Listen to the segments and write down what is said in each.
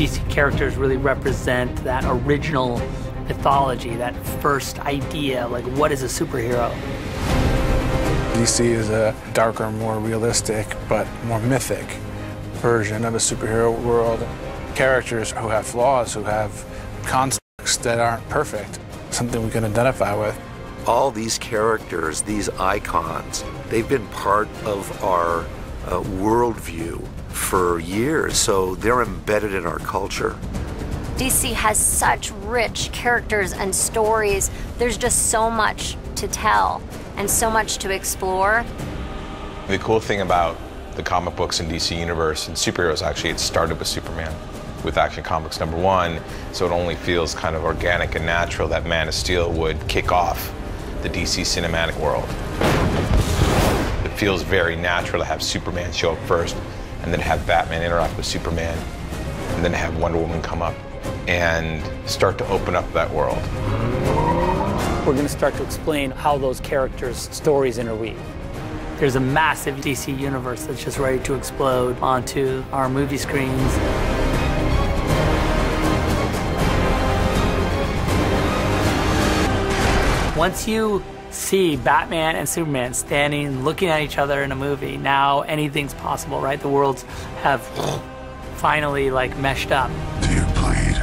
DC characters really represent that original mythology, that first idea, like what is a superhero? DC is a darker, more realistic, but more mythic version of a superhero world. Characters who have flaws, who have constructs that aren't perfect, something we can identify with. All these characters, these icons, they've been part of our worldview for years, so they're embedded in our culture. DC has such rich characters and stories. There's just so much to tell and so much to explore. The cool thing about the comic books in DC Universe and superheroes, actually, it started with Superman, with Action Comics #1, so it only feels kind of organic and natural that Man of Steel would kick off the DC cinematic world. It feels very natural to have Superman show up first, and then have Batman interact with Superman, and then have Wonder Woman come up and start to open up that world. We're going to start to explain how those characters' stories interweave. There's a massive DC universe that's just ready to explode onto our movie screens. Once you see Batman and Superman standing, looking at each other in a movie, now anything's possible, right? The worlds have finally like meshed up. Do you bleed?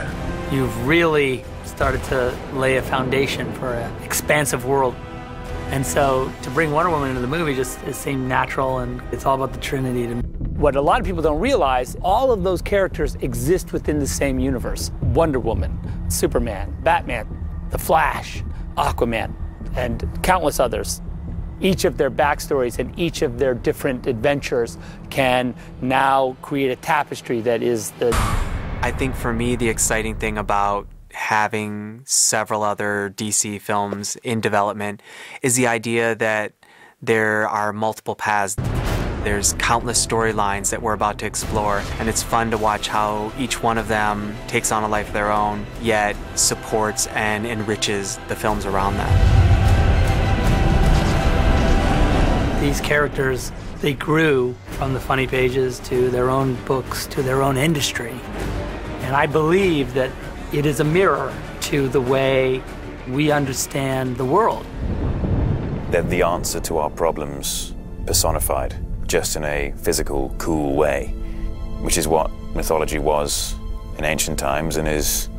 You've really started to lay a foundation for an expansive world. And so to bring Wonder Woman into the movie just it seemed natural, and it's all about the Trinity to me. What a lot of people don't realize, all of those characters exist within the same universe. Wonder Woman, Superman, Batman, The Flash, Aquaman, and countless others. Each of their backstories and each of their different adventures can now create a tapestry that is the... I think for me, the exciting thing about having several other DC films in development is the idea that there are multiple paths. There's countless storylines that we're about to explore, and it's fun to watch how each one of them takes on a life of their own, yet supports and enriches the films around that. These characters, they grew from the funny pages to their own books, to their own industry. And I believe that it is a mirror to the way we understand the world. They're the answer to our problems personified, just in a physical, cool way, which is what mythology was in ancient times and is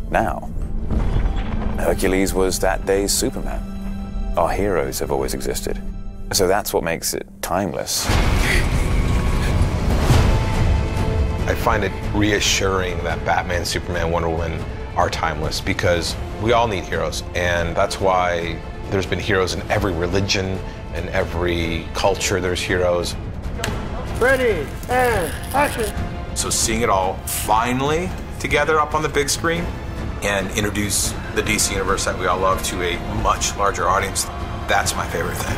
now. Hercules was that day's Superman. Our heroes have always existed. So that's what makes it timeless. I find it reassuring that Batman, Superman, Wonder Woman are timeless, because we all need heroes, and that's why there's been heroes in every religion, in every culture there's heroes. Ready, and action! So seeing it all finally together up on the big screen and introduce the DC Universe that we all love to a much larger audience, that's my favorite thing.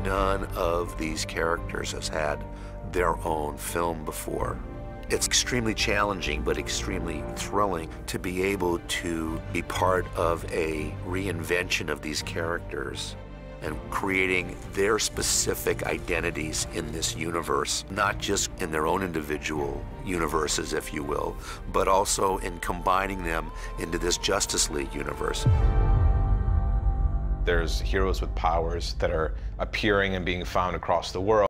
None of these characters has had their own film before. It's extremely challenging, but extremely thrilling to be able to be part of a reinvention of these characters and creating their specific identities in this universe, not just in their own individual universes, if you will, but also in combining them into this Justice League universe. There's heroes with powers that are appearing and being found across the world.